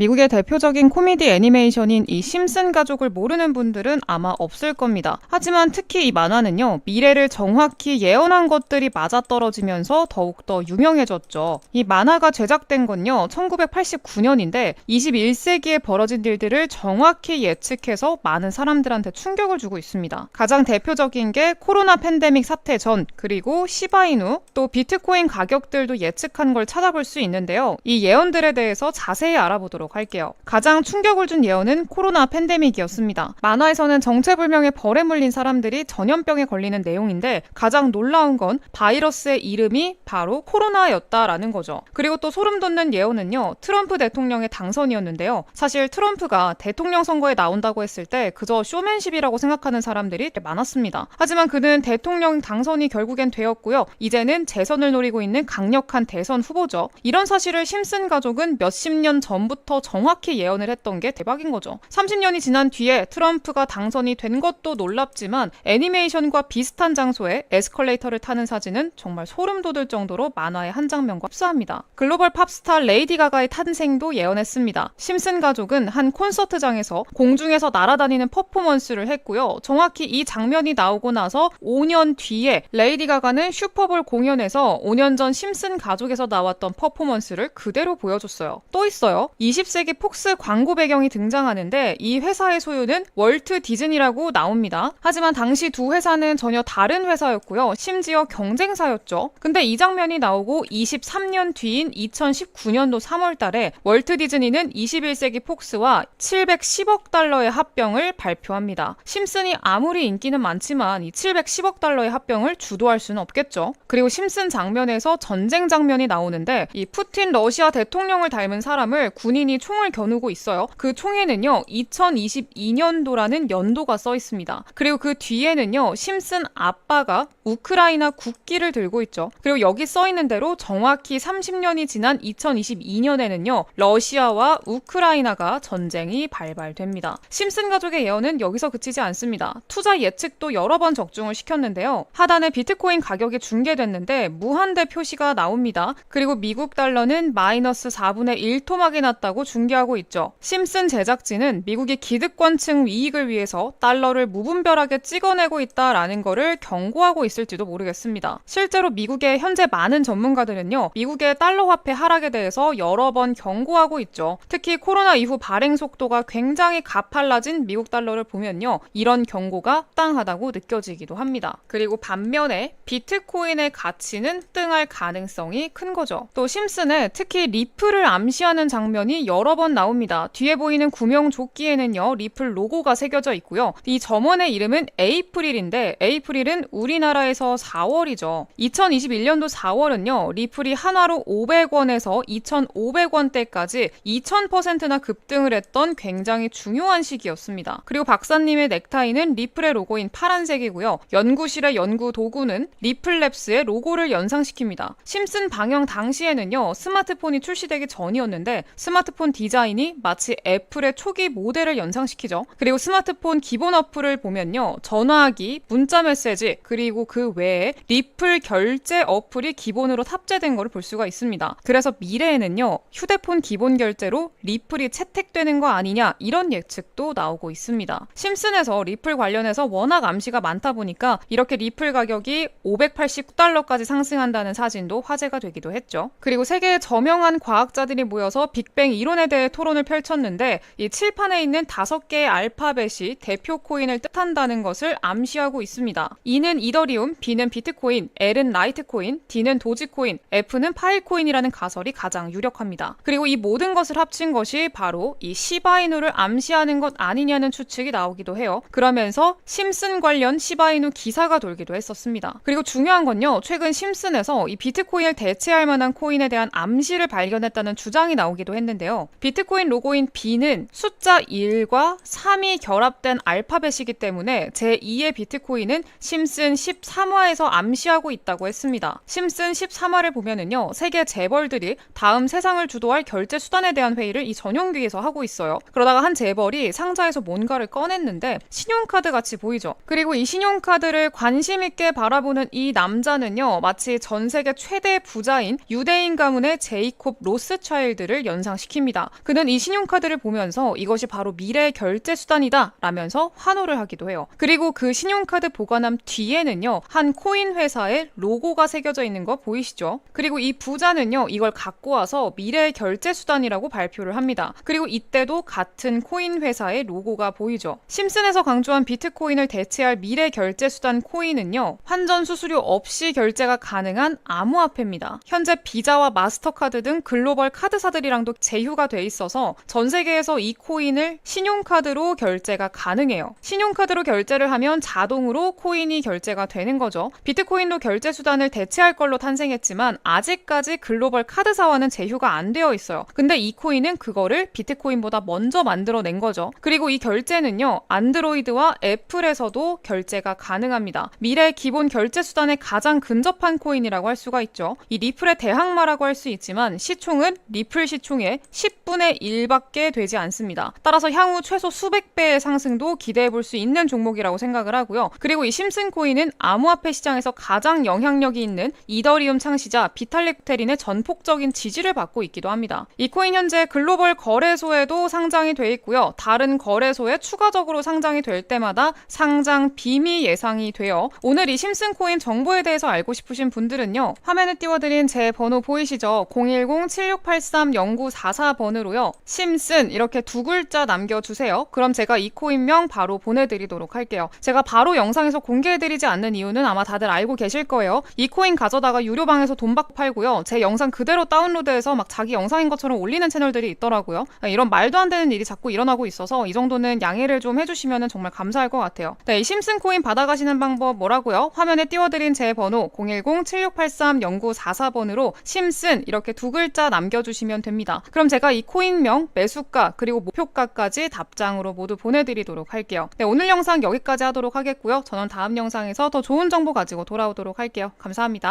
미국의 대표적인 코미디 애니메이션인 이 심슨 가족을 모르는 분들은 아마 없을 겁니다. 하지만 특히 이 만화는요, 미래를 정확히 예언한 것들이 맞아떨어지면서 더욱더 유명해졌죠. 이 만화가 제작된 건요, 1989년인데 21세기에 벌어진 일들을 정확히 예측해서 많은 사람들한테 충격을 주고 있습니다. 가장 대표적인 게 코로나 팬데믹 사태 전, 그리고 시바이누, 또 비트코인 가격들도 예측한 걸 찾아볼 수 있는데요. 이 예언들에 대해서 자세히 알아보도록 할게요. 가장 충격을 준 예언은 코로나 팬데믹이었습니다. 만화에서는 정체불명의 벌에 물린 사람들이 전염병에 걸리는 내용인데 가장 놀라운 건 바이러스의 이름이 바로 코로나였다라는 거죠. 그리고 또 소름 돋는 예언은요, 트럼프 대통령의 당선이었는데요. 사실 트럼프가 대통령 선거에 나온다고 했을 때 그저 쇼맨십이라고 생각하는 사람들이 많았습니다. 하지만 그는 대통령 당선이 결국엔 되었고요. 이제는 재선을 노리고 있는 강력한 대선 후보죠. 이런 사실을 심슨 가족은 몇십 년 전부터 정확히 예언을 했던 게 대박인 거죠. 30년이 지난 뒤에 트럼프가 당선이 된 것도 놀랍지만 애니메이션과 비슷한 장소에 에스컬레이터를 타는 사진은 정말 소름 돋을 정도로 만화의 한 장면과 흡사합니다. 글로벌 팝스타 레이디 가가의 탄생도 예언했습니다. 심슨 가족은 한 콘서트장에서 공중에서 날아다니는 퍼포먼스를 했고요. 정확히 이 장면이 나오고 나서 5년 뒤에 레이디 가가는 슈퍼볼 공연에서 5년 전 심슨 가족에서 나왔던 퍼포먼스를 그대로 보여줬어요. 또 있어요. 20세기 폭스 광고 배경이 등장하는데 이 회사의 소유는 월트 디즈니라고 나옵니다. 하지만 당시 두 회사는 전혀 다른 회사였고요. 심지어 경쟁사였죠. 근데 이 장면이 나오고 23년 뒤인 2019년도 3월 달에 월트 디즈니는 21세기 폭스와 710억 달러의 합병을 발표합니다. 심슨이 아무리 인기는 많지만 이 710억 달러의 합병을 주도할 수는 없겠죠. 그리고 심슨 장면에서 전쟁 장면이 나오는데 이 푸틴 러시아 대통령을 닮은 사람을 군인이 총을 겨누고 있어요. 그 총에는요 2022년도라는 연도가 써 있습니다. 그리고 그 뒤에는요 심슨 아빠가 우크라이나 국기를 들고 있죠. 그리고 여기 써 있는 대로 정확히 30년이 지난 2022년에는요 러시아와 우크라이나가 전쟁이 발발됩니다. 심슨 가족의 예언은 여기서 그치지 않습니다. 투자 예측도 여러 번 적중을 시켰는데요. 하단에 비트코인 가격이 중계됐는데 무한대 표시가 나옵니다. 그리고 미국 달러는 마이너스 4분의 1 토막이 났다고 중계하고 있죠. 심슨 제작진은 미국이 기득권층 이익을 위해서 달러를 무분별하게 찍어내고 있다라는 거를 경고하고 있을지도 모르겠습니다. 실제로 미국의 현재 많은 전문가들은요, 미국의 달러 화폐 하락에 대해서 여러 번 경고하고 있죠. 특히 코로나 이후 발행 속도가 굉장히 가팔라진 미국 달러를 보면요, 이런 경고가 합당하다고 느껴지기도 합니다. 그리고 반면에 비트코인의 가치는 등할 가능성이 큰 거죠. 또 심슨의 특히 리플을 암시하는 장면이 여러 번 나옵니다. 뒤에 보이는 구명조끼에는요, 리플 로고가 새겨져 있고요. 이 점원의 이름은 에이프릴인데 에이프릴은 우리나라에서 4월이죠. 2021년도 4월은요, 리플이 한화로 500원에서 2,500원대까지 2,000%나 급등을 했던 굉장히 중요한 시기였습니다. 그리고 박사님의 넥타이는 리플의 로고인 파란색이고요. 연구실의 연구 도구는 리플랩스의 로고를 연상시킵니다. 심슨 방영 당시에는요, 스마트폰이 출시되기 전이었는데 스마트폰 디자인이 마치 애플의 초기 모델을 연상시키죠. 그리고 스마트폰 기본 어플을 보면요, 전화기, 문자 메시지, 그리고 그 외에 리플 결제 어플이 기본으로 탑재된 것을 볼 수가 있습니다. 그래서 미래에는요, 휴대폰 기본 결제로 리플이 채택되는 거 아니냐, 이런 예측도 나오고 있습니다. 심슨에서 리플 관련해서 워낙 암시가 많다 보니까 이렇게 리플 가격이 589달러까지 상승한다는 사진도 화제가 되기도 했죠. 그리고 세계의 저명한 과학자들이 모여서 빅뱅 이론에 대해 토론을 펼쳤는데 이 칠판에 있는 5개의 알파벳이 대표 코인을 뜻한다는 것을 암시하고 있습니다. E는 이더리움, B는 비트코인, L은 라이트코인, D는 도지코인, F는 파일코인이라는 가설이 가장 유력합니다. 그리고 이 모든 것을 합친 것이 바로 이 시바이누를 암시하는 것 아니냐는 추측이 나오기도 해요. 그러면서 심슨 관련 시바이누 기사가 돌기도 했었습니다. 그리고 중요한 건요, 최근 심슨에서 이 비트코인을 대체할 만한 코인에 대한 암시를 발견했다는 주장이 나오기도 했는데요. 비트코인 로고인 B는 숫자 1과 3이 결합된 알파벳이기 때문에 제2의 비트코인은 심슨 13화에서 암시하고 있다고 했습니다. 심슨 13화를 보면은요, 세계 재벌들이 다음 세상을 주도할 결제 수단에 대한 회의를 이 전용기에서 하고 있어요. 그러다가 한 재벌이 상자에서 뭔가를 꺼냈는데 신용카드 같이 보이죠. 그리고 이 신용카드를 관심 있게 바라보는 이 남자는요, 마치 전 세계 최대 부자인 유대인 가문의 제이콥 로스차일드를 연상시킵니다. 그는 이 신용카드를 보면서 이것이 바로 미래의 결제 수단이다 라면서 환호를 하기도 해요. 그리고 그 신용카드 보관함 뒤에는요, 한 코인 회사의 로고가 새겨져 있는 거 보이시죠? 그리고 이 부자는요, 이걸 갖고 와서 미래의 결제 수단이라고 발표를 합니다. 그리고 이때도 같은 코인 회사의 로고가 보이죠. 심슨에서 강조한 비트코인을 대체할 미래 결제 수단 코인은요, 환전 수수료 없이 결제가 가능한 암호화폐입니다. 현재 비자와 마스터카드 등 글로벌 카드사들이랑도 제휴가 돼 있어서 전 세계에서 이 코인을 신용카드로 결제가 가능해요. 신용카드로 결제를 하면 자동으로 코인이 결제가 되는 거죠. 비트코인도 결제 수단을 대체할 걸로 탄생했지만 아직까지 글로벌 카드사와는 제휴가 안 되어 있어요. 근데 이 코인은 그거를 비트코인보다 먼저 만들어낸 거죠. 그리고 이 결제는요, 안드로이드와 애플에서도 결제가 가능합니다. 미래 기본 결제 수단에 가장 근접한 코인이라고 할 수가 있죠. 이 리플의 대항마라고 할 수 있지만 시총은 리플 시총의 10분의 1밖에 되지 않습니다. 따라서 향후 최소 수백 배의 상승도 기대해 볼 수 있는 종목이라고 생각을 하고요. 그리고 이 심슨 코인은 암호화폐 시장에서 가장 영향력이 있는 이더리움 창시자 비탈릭 부테린의 전폭적인 지지를 받고 있기도 합니다. 이 코인 현재 글로벌 거래소에도 상장이 돼 있고요. 다른 거래소에 추가적으로 상장이 될 때마다 상장 빔이 예상이 돼요. 오늘 이 심슨 코인 정보에 대해서 알고 싶으신 분들은요, 화면에 띄워드린 제 번호 보이시죠? 010-7683-0944번으로요. 심슨 이렇게 두 글자 남겨주세요. 그럼 제가 이 코인명 바로 보내드리도록 할게요. 제가 바로 영상에서 공개해드리지 않는 이유는 아마 다들 알고 계실 거예요. 이 코인 가져다가 유료방에서 돈 받고 팔고요. 제 영상 그대로 다운로드해서 막 자기 영상인 것처럼 올리는 채널들이 있더라고요. 이런 말도 안 되는 일이 자꾸 일어나고 있어서 이 정도는 양해를 좀 해주시면 정말 감사할 것 같아요. 네, 이 심슨 코인 받아가시는 방법 뭐라고요? 화면에 띄워드린 제 번호 010-7683-0944번으로 심슨 이렇게 두 글자 남겨주시면 됩니다. 그럼 제가 이 코인명, 매수가, 그리고 목표가까지 답장으로 모두 보내드리도록 할게요. 네, 오늘 영상 여기까지 하도록 하겠고요. 저는 다음 영상에서 더 좋은 정보 가지고 돌아오도록 할게요. 감사합니다.